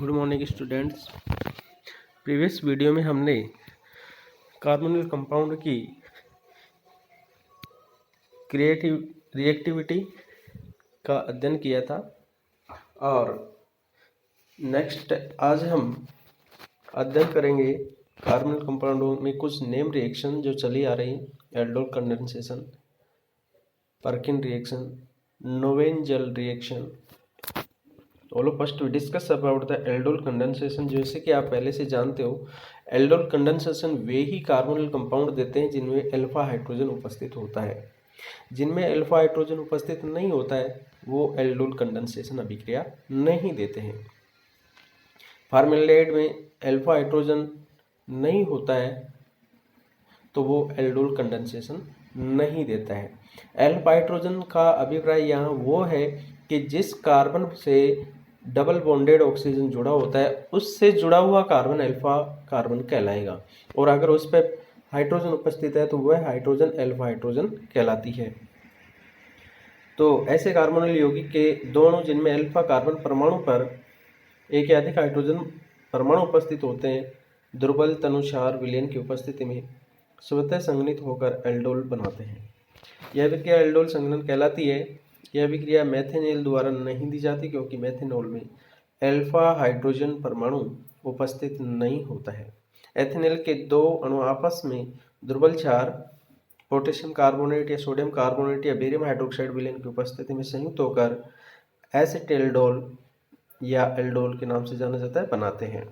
Good morning students. Previous video में हमने carbonyl compound की क्रिएटिव रिएक्टिविटी का अध्ययन किया था और नेक्स्ट आज हम अध्ययन करेंगे कार्बोनिल कंपाउंडों में कुछ नेम रिएक्शन जो चली आ रही, aldol condensation, Perkin reaction, Knoevenagel reaction. First we discuss about the aldol condensation. जैसे कि आप पहले से जानते हो, एल्डोल कंडेंसेशन वे ही कार्बोनिल कंपाउंड देते हैं जिनमें अल्फा हाइड्रोजन उपस्थित होता है। जिनमें अल्फा हाइड्रोजन उपस्थित नहीं होता है वो एल्डोल कंडेंसेशन अभिक्रिया नहीं देते हैं। फॉर्मेल्डिहाइड में अल्फा हाइड्रोजन नहीं होता है तो वो एल्डोल कंडेंसेशन नहीं देता है। अल्फा हाइड्रोजन का अभिप्राय यहाँ वो है कि जिस कार्बन से डबल बॉन्डेड ऑक्सीजन जुड़ा होता है उससे जुड़ा हुआ कार्बन अल्फा कार्बन कहलाएगा, और अगर उस पर हाइड्रोजन उपस्थित है तो वह हाइड्रोजन अल्फा हाइड्रोजन कहलाती है। तो ऐसे कार्बोनिल यौगिक के दो अणु जिनमें अल्फा कार्बन परमाणु पर एक या अधिक हाइड्रोजन परमाणु उपस्थित होते हैं, दुर्बल तनुसार विलयन की उपस्थिति में स्वतः संघनित होकर एल्डोल बनाते हैं। यह विक्रिया एल्डोल संघनन कहलाती है। यह विक्रिया मेथेनॉल द्वारा नहीं दी जाती क्योंकि मेथेनॉल में अल्फा हाइड्रोजन परमाणु उपस्थित नहीं होता है। एथेनॉल के दो अणु आपस में दुर्बल क्षार पोटेशियम कार्बोनेट या सोडियम कार्बोनेट या बेरियम हाइड्रोक्साइड विलयन की उपस्थिति में संयुक्त होकर एसिटेल्डोल या एल्डोल के नाम से जाना जाता है बनाते हैं।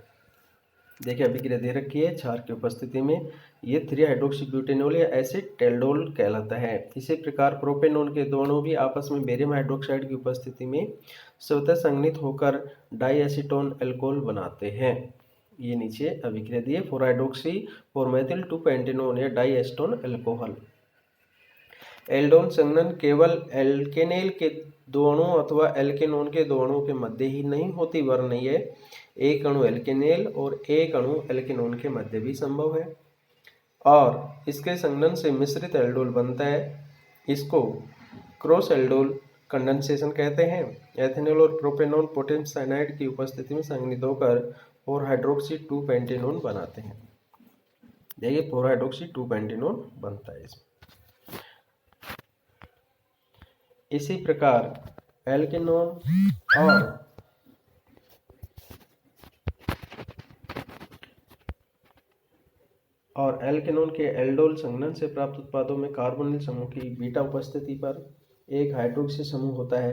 देखिए अभिक्रिया दे रखी है क्षार की उपस्थिति में, ये 3 हाइड्रोक्सी ब्यूटेनॉल या एसिटेल्डोल कहलाता है। इसी प्रकार प्रोपेनॉन के दो अणु भी आपस में बेरियम हाइड्रोक्साइड की उपस्थिति में स्वतः संघनित होकर डाईएसीटोन अल्कोहल बनाते हैं। ये नीचे अभिक्रिया दी है 4 हाइड्रोक्सी 4 मेथिल 2 पेंटेनॉन या डाईएसीटोन अल्कोहल। एल्डोल संघनन केवल एल्केनेल के दो अणु अथवा एल्केनोन के दो अणुओं के मध्य ही नहीं होती, वरन ये एक अणु एल्केनेल और एक अणु एल्केनोन के मध्य भी संभव है और इसके संघनन से मिश्रित एल्डोल बनता है। इसको क्रॉस एल्डोल कंडेंसेशन कहते हैं। एथेनॉल और प्रोपेनॉन पोटेशियम साइनाइड की उपस्थिति में संघनित होकर 4 हाइड्रोक्सी 2 पेंटेनॉन बनाते हैं। देखिए 4 हाइड्रोक्सी 2 पेंटेनॉन बनता है इसमें। इसी प्रकार एल्केनोन और एल्केनोन के एल्डोल संघनन से प्राप्त उत्पादों में कार्बोनिल समूह की बीटा उपस्थिति पर एक हाइड्रोक्सी समूह होता है।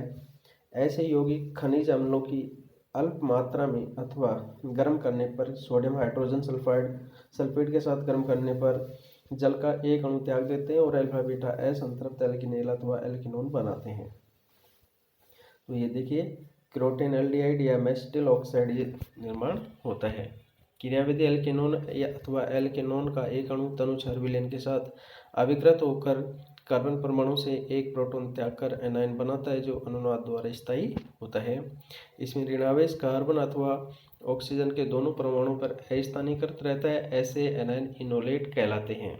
ऐसे यौगिक खनिज अम्लों की अल्प मात्रा में अथवा गर्म करने पर सोडियम हाइड्रोजन सल्फेट के साथ गर्म करने पर जल का एक अणु त्याग देते हैं और अल्फा बीटा असंतृप्त एल्केनेल अथवा एल्केनोन बनाते हैं। तो ये देखिए क्रोटेनल्डिहाइड या मेसिटिल ऑक्साइड निर्माण होता है। क्रियाविधि एल्केनोन या अथवा एल्केनोन का एक अणु तनुसार विलयन के साथ अभिकृत होकर कार्बन परमाणु से एक प्रोटॉन त्याग कर एनायन बनाता है जो अनुनाद द्वारा स्थायी होता है। इसमें ऋणावेश कार्बन अथवा ऑक्सीजन के दोनों परमाणु पर अस्थानीकृत रहता है। ऐसे एनायन इनोलेट कहलाते हैं।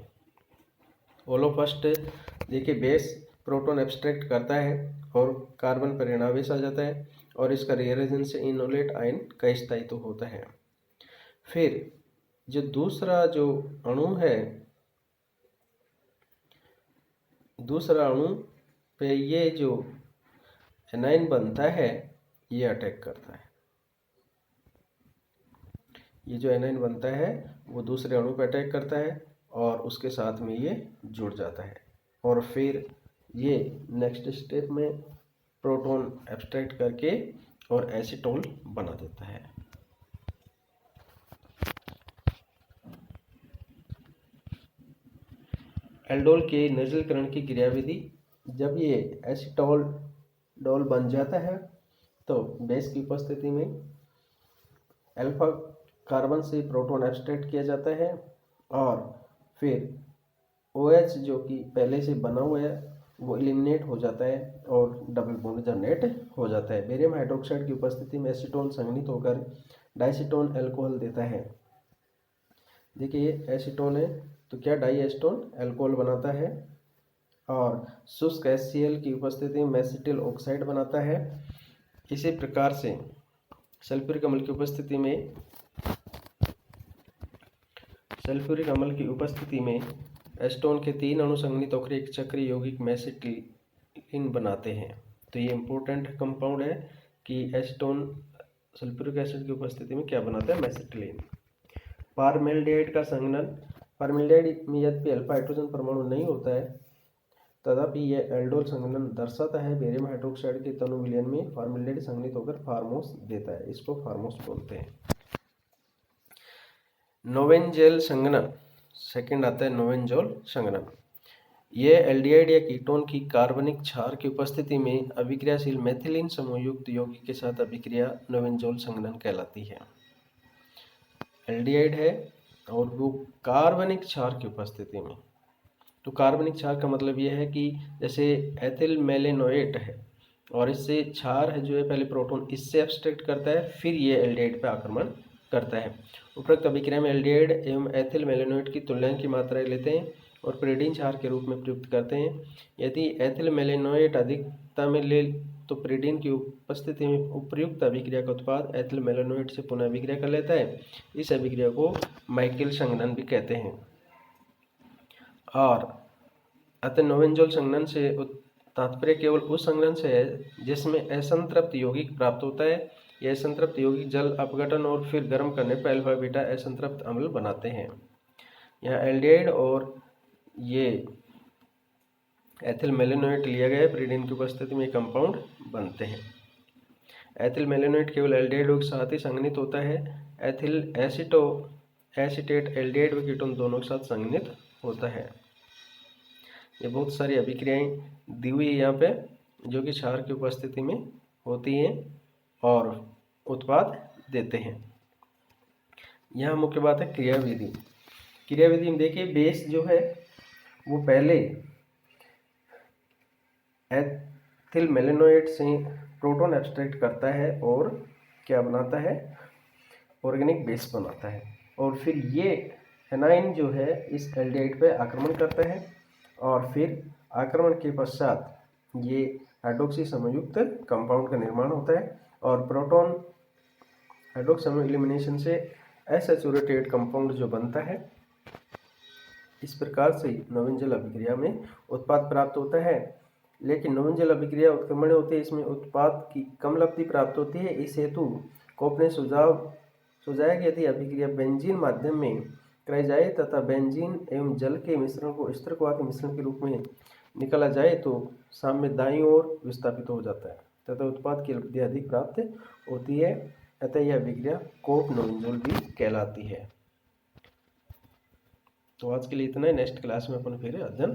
फर्स्ट देखिए बेस प्रोटॉन एब्स्ट्रैक्ट करता है और कार्बन पर ऋणावेश आ जाता है और इसका रिएरेजन से इनोलेट आयन का स्थायित्व होता है। फिर जो दूसरा अणु पे ये जो एनायन बनता है ये अटैक करता है। ये जो एनायन बनता है वो दूसरे अणु पे अटैक करता है और उसके साथ में ये जुड़ जाता है और फिर ये नेक्स्ट स्टेप में प्रोटॉन एब्स्ट्रैक्ट करके और एसीटोन बना देता है। एल्डोल के निर्जलीकरण की क्रियाविधि, जब ये एसीटोल बन जाता है तो बेस की उपस्थिति में अल्फा कार्बन से प्रोटॉन एब्स्ट्रैक्ट किया जाता है और फिर OH जो कि पहले से बना हुआ है वो एलिमिनेट हो जाता है और डबल बॉन्ड जनरेट हो जाता है। बेरियम हाइड्रोक्साइड की उपस्थिति में एसीटोन संघनित होकर डाईएसीटोन अल्कोहल देता है। देखिए ये एसीटोन है तो क्या डाईएसीटोन अल्कोहल बनाता है और शुष्क HCl की उपस्थिति में मेसिटिल ऑक्साइड बनाता है। इसी प्रकार से सल्फ्यूरिक अम्ल की उपस्थिति में एस्टोन के 3 अणु संघनित होकर एक चक्रीय यौगिक मेसिटिलीन बनाते हैं। तो ये इंपॉर्टेंट कंपाउंड है कि एस्टोन सल्फ्यूरिक एसिड की उपस्थिति में क्या बनाता है, मेसिटिलीन। फॉर्मेल्डिहाइड का संघनन, फॉर्मेल्डिहाइड में यद्यपि अल्फा हाइड्रोजन परमाणु नहीं होता है तथापि यह एल्डोल संघनन दर्शाता है। बेरियम हाइड्रोक्साइड के तनु विलयन में फॉर्मेल्डिहाइड संघनित होकर फार्मोस देता है, इसको फार्मोस बोलते हैं। नोवेंजल संघनन, सेकंड आता है नोवेंजोल संघनन। यह एल्डिहाइड या कीटोन की कार्बनिक क्षार की उपस्थिति में अभिक्रियाशील मेथिलीन समूहयुक्त यौगिक के साथ अभिक्रिया नोवेंजोल संघनन कहलाती है। एल्डिहाइड है और वो कार्बनिक क्षार की उपस्थिति में, तो कार्बनिक क्षार का मतलब यह है कि जैसे एथिल मेलेनोएट है और इससे क्षार है जो है पहले प्रोटॉन इससे एब्स्ट्रैक्ट करता है, फिर ये एल्डिहाइड पर आक्रमण करता है। उपरोक्त अभिक्रिया में एल्डिहाइड एवं एथिल मेलेनोएट की तुल्यांक की मात्राएं लेते हैं और पिरीडीन क्षार के रूप में प्रयुक्त करते हैं। यदि एथिल मेलेनोएट अधिकता में ले तो पिरीडीन की उपस्थिति में उपर्युक्त अभिक्रिया का उत्पाद एथिल मेलेनोएट से पुनः अभिक्रिया कर लेता है। इस अभिक्रिया को माइकल संघनन भी कहते हैं। और अतः नोवेंजोल संघनन से तात्पर्य केवल उस संघनन से है जिसमें असंतृप्त यौगिक प्राप्त होता है। यह असंतृप्त यौगिक जल अपघटन और फिर गर्म करने पर अल्फा बीटा असंतृप्त अम्ल बनाते हैं। यहाँ एल्डिहाइड और ये एथिल मेलेनोएट लिया गया है, पिरीडीन की उपस्थिति में कंपाउंड बनते हैं। एथिल मेलेनोएट केवल एल्डिहाइड के साथ ही संघनित होता है। एथिल एसीटेट एल्डिहाइड व कीटोन दोनों के साथ संघनित होता है। ये बहुत सारी अभिक्रियाएं दी हुई है यहाँ पे जो कि क्षार की उपस्थिति में होती हैं और उत्पाद देते हैं। यहाँ मुख्य बात है क्रियाविधि। क्रियाविधि में देखिए बेस जो है वो पहले एथिल मेलेनोएट से प्रोटॉन एब्स्ट्रैक्ट करता है और क्या बनाता है, ऑर्गेनिक बेस बनाता है और फिर ये एनाइन जो है इस एल्डिहाइड पे आक्रमण करता है और फिर आक्रमण के पश्चात ये हाइड्रोक्सी समयुक्त कंपाउंड का निर्माण होता है और प्रोटॉन हाइड्रोक्सी एलिमिनेशन से असेचुरेटेड कंपाउंड जो बनता है। इस प्रकार से नोवेंजल अभिक्रिया में उत्पाद प्राप्त होता है। लेकिन नोवेंजल अभिक्रिया उत्क्रमण होती है, इसमें उत्पाद की कम लब्धि प्राप्त होती है। इस हेतु कोप ने सुझाया कि यदि अभिक्रिया बेंजीन माध्यम में कराई जाए तथा बेंजीन एवं जल के मिश्रण को स्थिरकवा के मिश्रण के रूप में निकाला जाए तो साम्य दाईं ओर विस्थापित हो जाता है तथा उत्पाद की लब्धि अधिक प्राप्त होती है। अतः यह अभिक्रिया कोप नोवेंजोल भी कहलाती है। तो आज के लिए इतना है, नेक्स्ट क्लास में अपन फिर अध्ययन